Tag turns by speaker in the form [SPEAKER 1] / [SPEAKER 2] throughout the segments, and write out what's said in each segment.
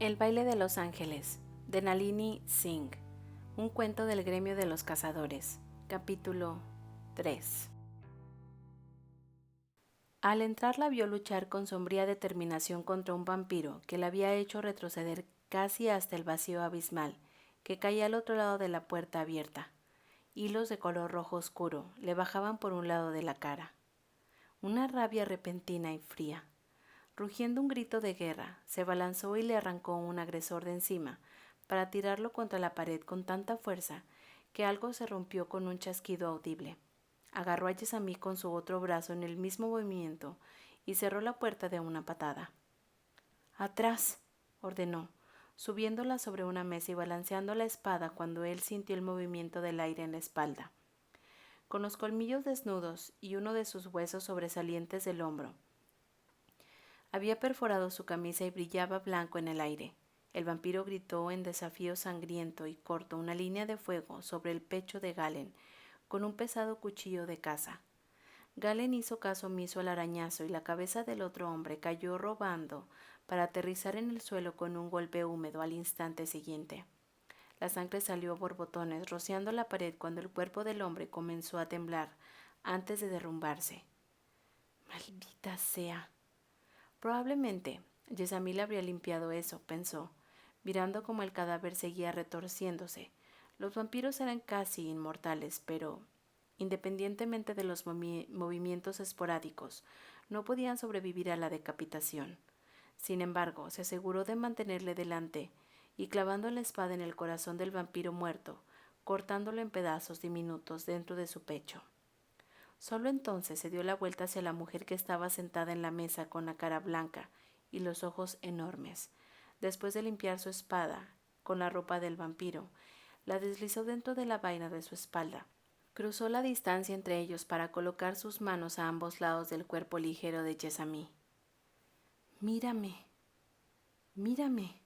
[SPEAKER 1] El baile de los ángeles, de Nalini Singh, un cuento del gremio de los cazadores, capítulo 3. Al entrar la vio luchar con sombría determinación contra un vampiro que la había hecho retroceder casi hasta el vacío abismal que caía al otro lado de la puerta abierta. Hilos de color rojo oscuro le bajaban por un lado de la cara. Una rabia repentina y fría. Rugiendo un grito de guerra, se abalanzó y le arrancó un agresor de encima para tirarlo contra la pared con tanta fuerza que algo se rompió con un chasquido audible. Agarró a Yesamí con su otro brazo en el mismo movimiento y cerró la puerta de una patada. «¡Atrás!», ordenó, subiéndola sobre una mesa y balanceando la espada cuando él sintió el movimiento del aire en la espalda. Con los colmillos desnudos y uno de sus huesos sobresalientes del hombro, había perforado su camisa y brillaba blanco en el aire. El vampiro gritó en desafío sangriento y cortó una línea de fuego sobre el pecho de Galen con un pesado cuchillo de caza. Galen hizo caso omiso al arañazo y la cabeza del otro hombre cayó rodando para aterrizar en el suelo con un golpe húmedo al instante siguiente. La sangre salió a borbotones, rociando la pared cuando el cuerpo del hombre comenzó a temblar antes de derrumbarse. «¡Maldita sea!». Probablemente Yesamí le habría limpiado eso, pensó, mirando cómo el cadáver seguía retorciéndose. Los vampiros eran casi inmortales, pero, independientemente de los movimientos esporádicos, no podían sobrevivir a la decapitación. Sin embargo, se aseguró de mantenerle delante y clavando la espada en el corazón del vampiro muerto, cortándolo en pedazos diminutos dentro de su pecho. Solo entonces se dio la vuelta hacia la mujer que estaba sentada en la mesa con la cara blanca y los ojos enormes. Después de limpiar su espada con la ropa del vampiro, la deslizó dentro de la vaina de su espalda. Cruzó la distancia entre ellos para colocar sus manos a ambos lados del cuerpo ligero de Yesamí. «Mírame, mírame».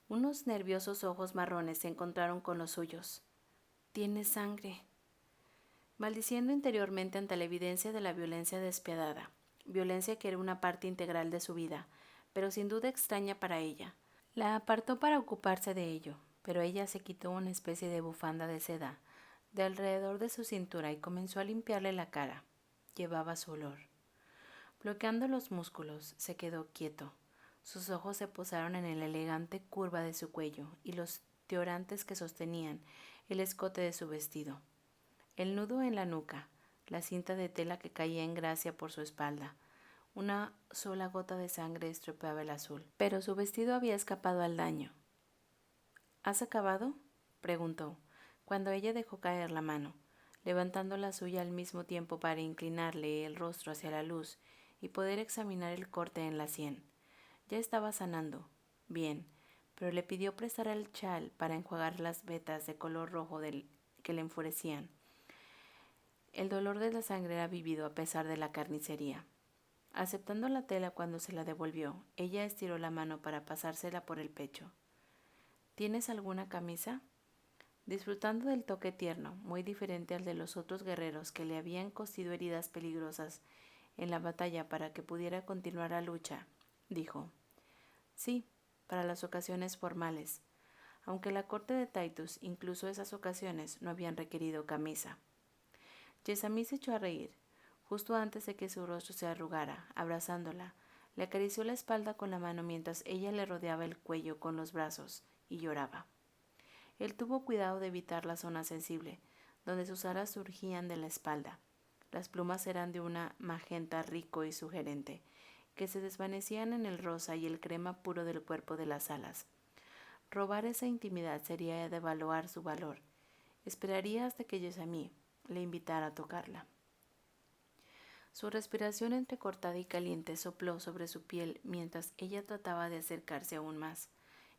[SPEAKER 1] Unos nerviosos ojos marrones se encontraron con los suyos. «Tiene sangre». Maldiciendo interiormente ante la evidencia de la violencia despiadada, violencia que era una parte integral de su vida, pero sin duda extraña para ella. La apartó para ocuparse de ello, pero ella se quitó una especie de bufanda de seda de alrededor de su cintura y comenzó a limpiarle la cara. Llevaba su olor. Bloqueando los músculos, se quedó quieto. Sus ojos se posaron en la elegante curva de su cuello y los teorantes que sostenían el escote de su vestido. El nudo en la nuca, la cinta de tela que caía en gracia por su espalda. Una sola gota de sangre estropeaba el azul, pero su vestido había escapado al daño. «¿Has acabado?», preguntó, cuando ella dejó caer la mano, levantando la suya al mismo tiempo para inclinarle el rostro hacia la luz y poder examinar el corte en la sien. Ya estaba sanando. Bien, pero le pidió prestar el chal para enjuagar las vetas de color rojo que le enfurecían. El dolor de la sangre era vívido a pesar de la carnicería. Aceptando la tela cuando se la devolvió, ella estiró la mano para pasársela por el pecho. «¿Tienes alguna camisa?». Disfrutando del toque tierno, muy diferente al de los otros guerreros que le habían cosido heridas peligrosas en la batalla para que pudiera continuar la lucha, dijo: «Sí, para las ocasiones formales», aunque la corte de Titus, incluso esas ocasiones, no habían requerido camisa. Yesamí se echó a reír, justo antes de que su rostro se arrugara, abrazándola. Le acarició la espalda con la mano mientras ella le rodeaba el cuello con los brazos y lloraba. Él tuvo cuidado de evitar la zona sensible, donde sus alas surgían de la espalda. Las plumas eran de una magenta rico y sugerente, que se desvanecían en el rosa y el crema puro del cuerpo de las alas. Robar esa intimidad sería devaluar su valor. Esperaría hasta que Yesamí le invitara a tocarla. Su respiración entrecortada y caliente sopló sobre su piel mientras ella trataba de acercarse aún más,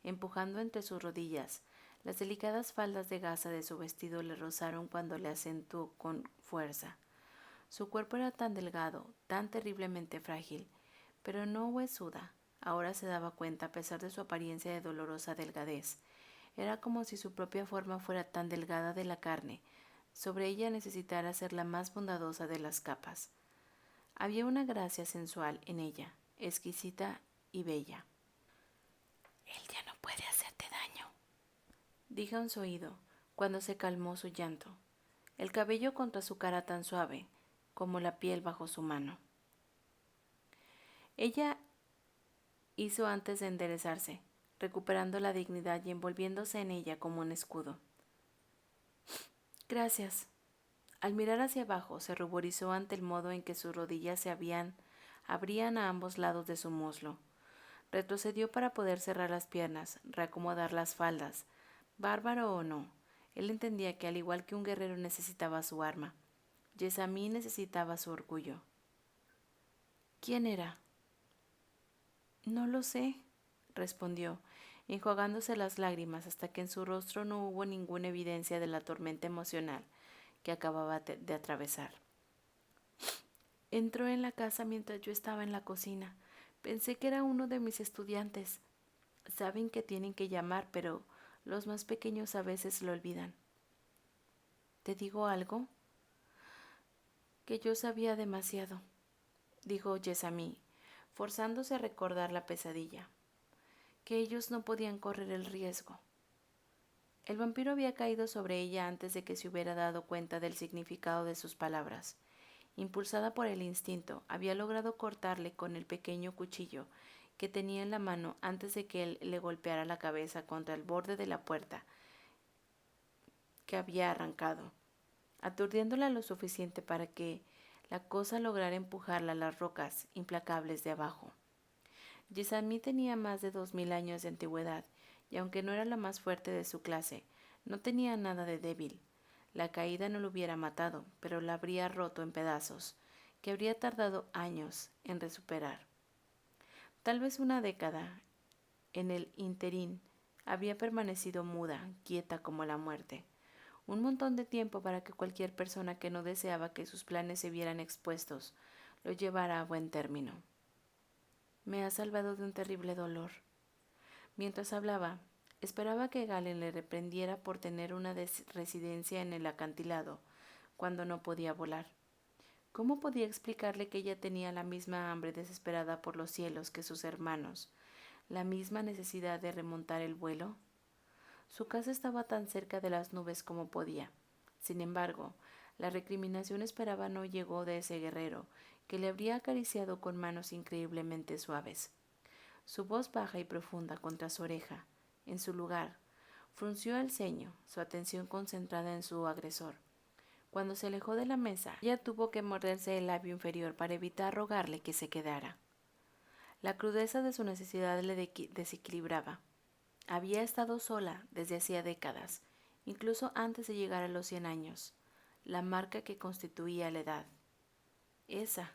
[SPEAKER 1] empujando entre sus rodillas. Las delicadas faldas de gasa de su vestido le rozaron cuando le acentuó con fuerza. Su cuerpo era tan delgado, tan terriblemente frágil, pero no huesuda. Ahora se daba cuenta, a pesar de su apariencia de dolorosa delgadez. Era como si su propia forma fuera tan delgada de la carne. Sobre ella necesitara ser la más bondadosa de las capas. Había una gracia sensual en ella, exquisita y bella. Él ya no puede hacerte daño, dijo en su oído, cuando se calmó su llanto, el cabello contra su cara tan suave como la piel bajo su mano. Ella hizo antes de enderezarse, recuperando la dignidad y envolviéndose en ella como un escudo. Gracias. Al mirar hacia abajo, se ruborizó ante el modo en que sus rodillas se abrían a ambos lados de su muslo. Retrocedió para poder cerrar las piernas, reacomodar las faldas. Bárbaro o no, él entendía que al igual que un guerrero necesitaba su arma, Yesamí necesitaba su orgullo. ¿Quién era? No lo sé, respondió, enjuagándose las lágrimas hasta que en su rostro no hubo ninguna evidencia de la tormenta emocional que acababa de atravesar. Entró en la casa mientras yo estaba en la cocina. Pensé que era uno de mis estudiantes. Saben que tienen que llamar, pero los más pequeños a veces lo olvidan. ¿Te digo algo? Que yo sabía demasiado, dijo Yesamí, forzándose a recordar la pesadilla. Que ellos no podían correr el riesgo. El vampiro había caído sobre ella antes de que se hubiera dado cuenta del significado de sus palabras. Impulsada por el instinto, había logrado cortarle con el pequeño cuchillo que tenía en la mano antes de que él le golpeara la cabeza contra el borde de la puerta que había arrancado, aturdiéndola lo suficiente para que la cosa lograra empujarla a las rocas implacables de abajo. Yesamí tenía más de 2000 años de antigüedad, y aunque no era la más fuerte de su clase, no tenía nada de débil. La caída no lo hubiera matado, pero la habría roto en pedazos, que habría tardado años en recuperar. Tal vez una década. En el interín había permanecido muda, quieta como la muerte. Un montón de tiempo para que cualquier persona que no deseaba que sus planes se vieran expuestos lo llevara a buen término. Me ha salvado de un terrible dolor. Mientras hablaba, esperaba que Galen le reprendiera por tener una residencia en el acantilado, cuando no podía volar. ¿Cómo podía explicarle que ella tenía la misma hambre desesperada por los cielos que sus hermanos, la misma necesidad de remontar el vuelo? Su casa estaba tan cerca de las nubes como podía. Sin embargo, la recriminación esperaba no llegó de ese guerrero, que le habría acariciado con manos increíblemente suaves. Su voz baja y profunda contra su oreja, en su lugar, frunció el ceño, su atención concentrada en su agresor. Cuando se alejó de la mesa, ella tuvo que morderse el labio inferior para evitar rogarle que se quedara. La crudeza de su necesidad le desequilibraba. Había estado sola desde hacía décadas, incluso antes de llegar a los 100 años, la marca que constituía la edad. Esa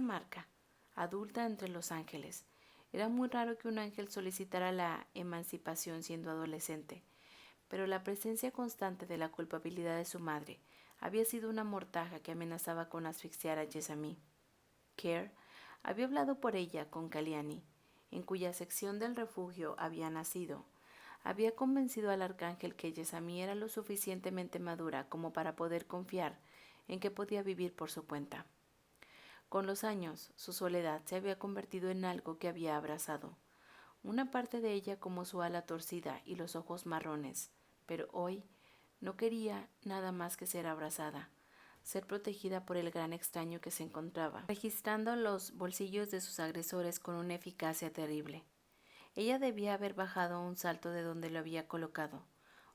[SPEAKER 1] marca, adulta entre los ángeles. Era muy raro que un ángel solicitara la emancipación siendo adolescente, pero la presencia constante de la culpabilidad de su madre había sido una mortaja que amenazaba con asfixiar a Yesamí. Kerr había hablado por ella con Caliani, en cuya sección del refugio había nacido. Había convencido al arcángel que Yesamí era lo suficientemente madura como para poder confiar en que podía vivir por su cuenta. Con los años, su soledad se había convertido en algo que había abrazado, una parte de ella como su ala torcida y los ojos marrones, pero hoy no quería nada más que ser abrazada, ser protegida por el gran extraño que se encontraba, registrando los bolsillos de sus agresores con una eficacia terrible. Ella debía haber bajado un salto de donde lo había colocado,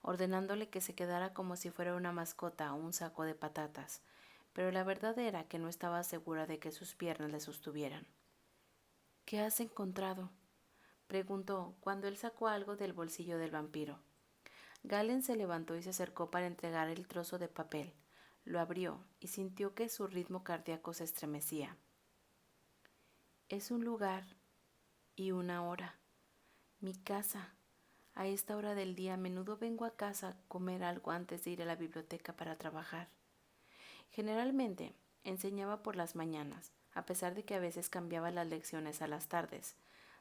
[SPEAKER 1] ordenándole que se quedara como si fuera una mascota o un saco de patatas, pero la verdad era que no estaba segura de que sus piernas le sostuvieran. ¿Qué has encontrado?, preguntó cuando él sacó algo del bolsillo del vampiro. Galen se levantó y se acercó para entregar el trozo de papel. Lo abrió y sintió que su ritmo cardíaco se estremecía. Es un lugar y una hora. Mi casa. A esta hora del día a menudo vengo a casa a comer algo antes de ir a la biblioteca para trabajar. Generalmente enseñaba por las mañanas, a pesar de que a veces cambiaba las lecciones a las tardes,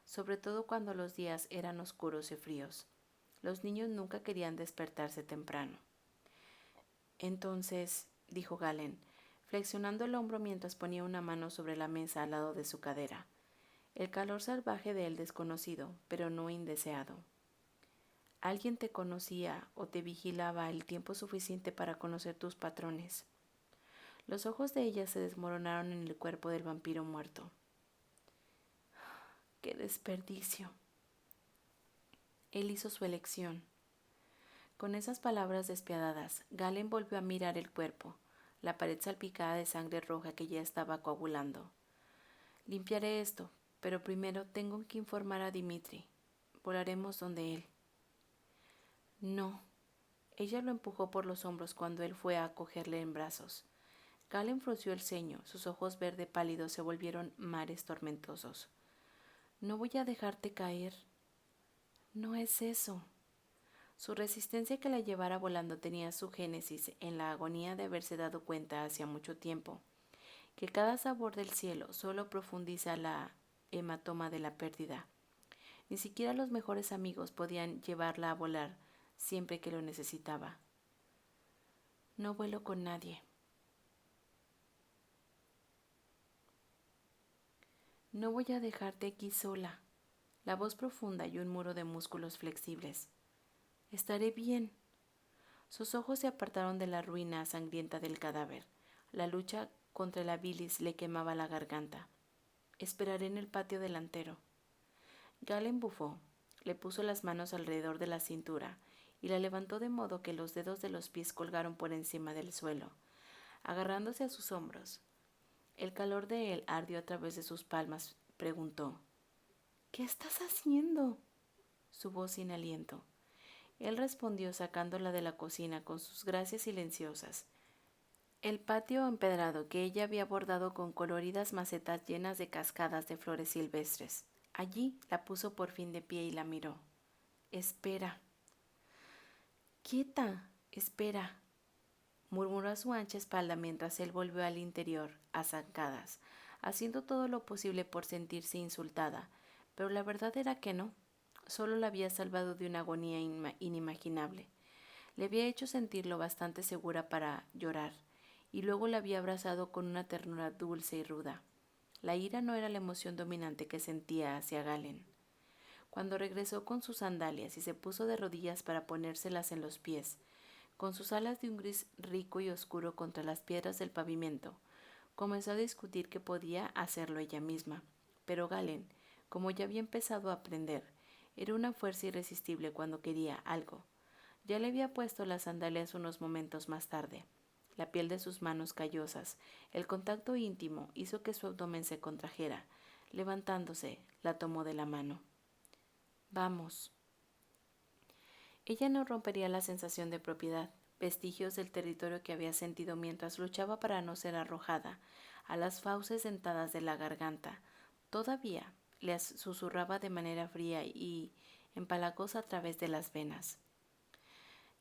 [SPEAKER 1] sobre todo cuando los días eran oscuros y fríos. Los niños nunca querían despertarse temprano. Entonces, dijo Galen, flexionando el hombro mientras ponía una mano sobre la mesa al lado de su cadera, el calor salvaje del desconocido, pero no indeseado. Alguien te conocía o te vigilaba el tiempo suficiente para conocer tus patrones. Los ojos de ella se desmoronaron en el cuerpo del vampiro muerto. ¡Qué desperdicio! Él hizo su elección. Con esas palabras despiadadas, Galen volvió a mirar el cuerpo, la pared salpicada de sangre roja que ya estaba coagulando. Limpiaré esto, pero primero tengo que informar a Dimitri. Volaremos donde él. No. Ella lo empujó por los hombros cuando él fue a cogerle en brazos. Galen frunció el ceño, sus ojos verde pálidos se volvieron mares tormentosos. No voy a dejarte caer. No es eso. Su resistencia que la llevara volando tenía su génesis en la agonía de haberse dado cuenta hacía mucho tiempo que cada sabor del cielo solo profundiza la hematoma de la pérdida. Ni siquiera los mejores amigos podían llevarla a volar siempre que lo necesitaba. No vuelo con nadie. No voy a dejarte aquí sola. La voz profunda y un muro de músculos flexibles. Estaré bien. Sus ojos se apartaron de la ruina sangrienta del cadáver. La lucha contra la bilis le quemaba la garganta. Esperaré en el patio delantero. Galen bufó, le puso las manos alrededor de la cintura y la levantó de modo que los dedos de los pies colgaron por encima del suelo, agarrándose a sus hombros. El calor de él ardió a través de sus palmas. Preguntó: ¿Qué estás haciendo? Su voz sin aliento. Él respondió sacándola de la cocina con sus gracias silenciosas. El patio empedrado que ella había bordado con coloridas macetas llenas de cascadas de flores silvestres. Allí la puso por fin de pie y la miró. Espera. Quieta, espera, murmuró a su ancha espalda mientras él volvió al interior, a zancadas, haciendo todo lo posible por sentirse insultada, pero la verdad era que no. Solo la había salvado de una agonía inimaginable. Le había hecho sentir lo bastante segura para llorar, y luego la había abrazado con una ternura dulce y ruda. La ira no era la emoción dominante que sentía hacia Galen. Cuando regresó con sus sandalias y se puso de rodillas para ponérselas en los pies, con sus alas de un gris rico y oscuro contra las piedras del pavimento, comenzó a discutir que podía hacerlo ella misma. Pero Galen, como ya había empezado a aprender, era una fuerza irresistible cuando quería algo. Ya le había puesto las sandalias unos momentos más tarde. La piel de sus manos callosas, el contacto íntimo hizo que su abdomen se contrajera. Levantándose, la tomó de la mano. Vamos. Ella no rompería la sensación de propiedad, vestigios del territorio que había sentido mientras luchaba para no ser arrojada, a las fauces dentadas de la garganta. Todavía le susurraba de manera fría y empalagosa a través de las venas.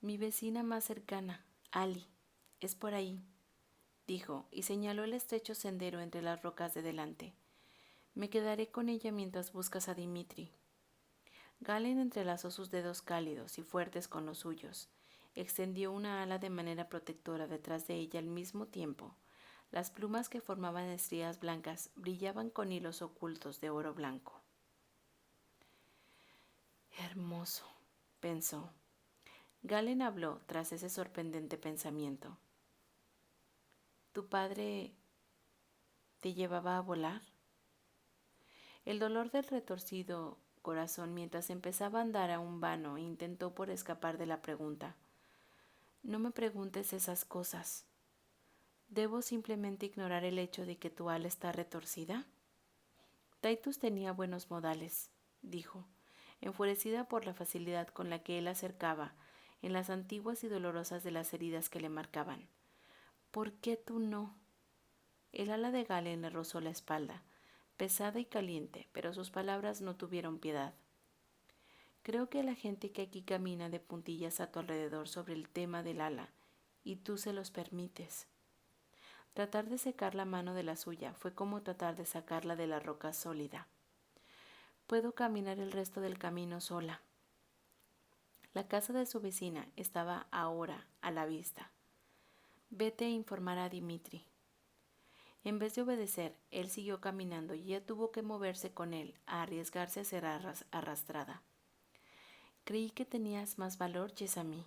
[SPEAKER 1] Mi vecina más cercana, Ali, es por ahí, dijo, y señaló el estrecho sendero entre las rocas de delante. Me quedaré con ella mientras buscas a Dimitri. Galen entrelazó sus dedos cálidos y fuertes con los suyos. Extendió una ala de manera protectora detrás de ella al mismo tiempo. Las plumas que formaban estrías blancas brillaban con hilos ocultos de oro blanco. Hermoso, pensó. Galen habló tras ese sorprendente pensamiento. ¿Tu padre te llevaba a volar? El dolor del retorcido corazón mientras empezaba a andar a un vano intentó por escapar de la pregunta. No me preguntes esas cosas. ¿Debo simplemente ignorar el hecho de que tu ala está retorcida? Titus tenía buenos modales, dijo, enfurecida por la facilidad con la que él acercaba en las antiguas y dolorosas de las heridas que le marcaban. ¿Por qué tú no? El ala de Galen le rozó la espalda, pesada y caliente, pero sus palabras no tuvieron piedad. Creo que la gente que aquí camina de puntillas a tu alrededor sobre el tema del ala, y tú se los permites. Tratar de secar la mano de la suya fue como tratar de sacarla de la roca sólida. Puedo caminar el resto del camino sola. La casa de su vecina estaba ahora a la vista. Vete a informar a Dimitri. En vez de obedecer, él siguió caminando y ella tuvo que moverse con él, a arriesgarse a ser arrastrada. Creí que tenías más valor, Jessamine.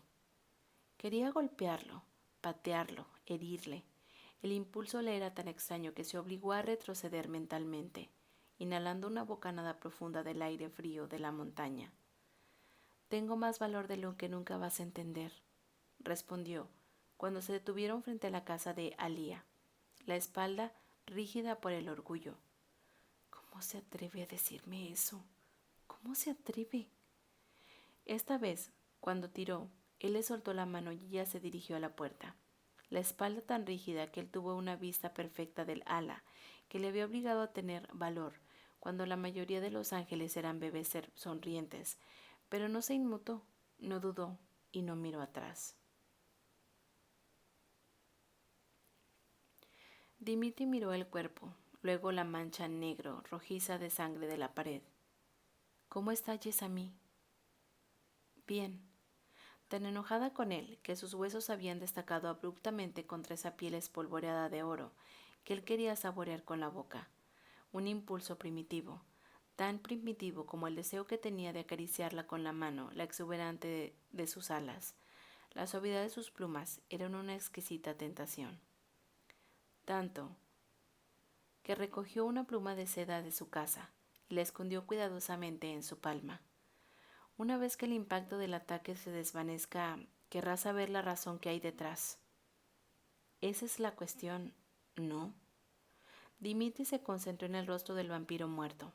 [SPEAKER 1] Quería golpearlo, patearlo, herirle. El impulso le era tan extraño que se obligó a retroceder mentalmente, inhalando una bocanada profunda del aire frío de la montaña. Tengo más valor de lo que nunca vas a entender, respondió, cuando se detuvieron frente a la casa de Alía, la espalda rígida por el orgullo. ¿Cómo se atreve a decirme eso? ¿Cómo se atreve? Esta vez, cuando tiró, él le soltó la mano y ella se dirigió a la puerta, la espalda tan rígida que él tuvo una vista perfecta del ala, que le había obligado a tener valor, cuando la mayoría de los ángeles eran bebés sonrientes, pero no se inmutó, no dudó y no miró atrás. Dimitri miró el cuerpo, luego la mancha negro, rojiza de sangre de la pared. ¿Cómo está Jessamine? Bien, tan enojada con él que sus huesos habían destacado abruptamente contra esa piel espolvoreada de oro, que él quería saborear con la boca. Un impulso primitivo, tan primitivo como el deseo que tenía de acariciarla con la mano, la exuberante de sus alas. La suavidad de sus plumas eran una exquisita tentación. Tanto que recogió una pluma de seda de su casa y la escondió cuidadosamente en su palma. Una vez que el impacto del ataque se desvanezca, querrá saber la razón que hay detrás. Esa es la cuestión, ¿no? Dimitri se concentró en el rostro del vampiro muerto.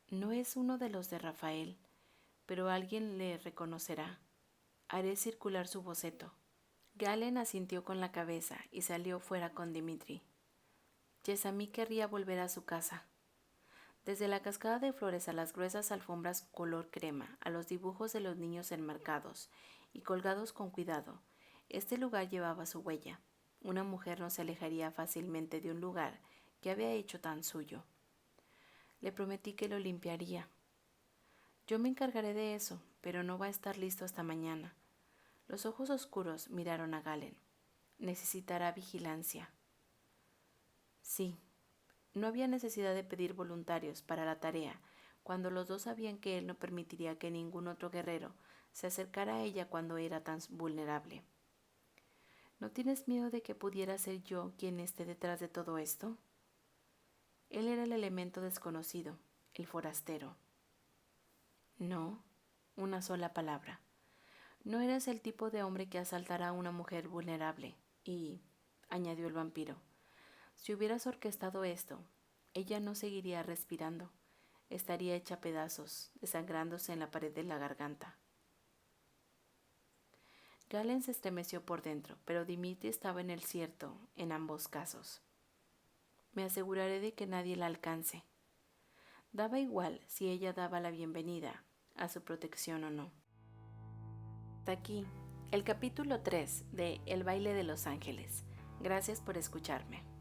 [SPEAKER 1] No es uno de los de Rafael, pero alguien le reconocerá. Haré circular su boceto. Galen asintió con la cabeza y salió fuera con Dimitri. Jessamine querría volver a su casa. Desde la cascada de flores a las gruesas alfombras color crema, a los dibujos de los niños enmarcados y colgados con cuidado, este lugar llevaba su huella. Una mujer no se alejaría fácilmente de un lugar que había hecho tan suyo. Le prometí que lo limpiaría. Yo me encargaré de eso, pero no va a estar listo hasta mañana. Los ojos oscuros miraron a Galen. Necesitará vigilancia. Sí. No había necesidad de pedir voluntarios para la tarea, cuando los dos sabían que él no permitiría que ningún otro guerrero se acercara a ella cuando era tan vulnerable. ¿No tienes miedo de que pudiera ser yo quien esté detrás de todo esto? Él era el elemento desconocido, el forastero. No, una sola palabra. No eres el tipo de hombre que asaltará a una mujer vulnerable, y, añadió el vampiro, si hubieras orquestado esto, ella no seguiría respirando. Estaría hecha a pedazos, desangrándose en la pared de la garganta. Galen se estremeció por dentro, pero Dimitri estaba en el cierto en ambos casos. Me aseguraré de que nadie la alcance. Daba igual si ella daba la bienvenida a su protección o no. Hasta aquí, el capítulo 3 de El baile de los ángeles. Gracias por escucharme.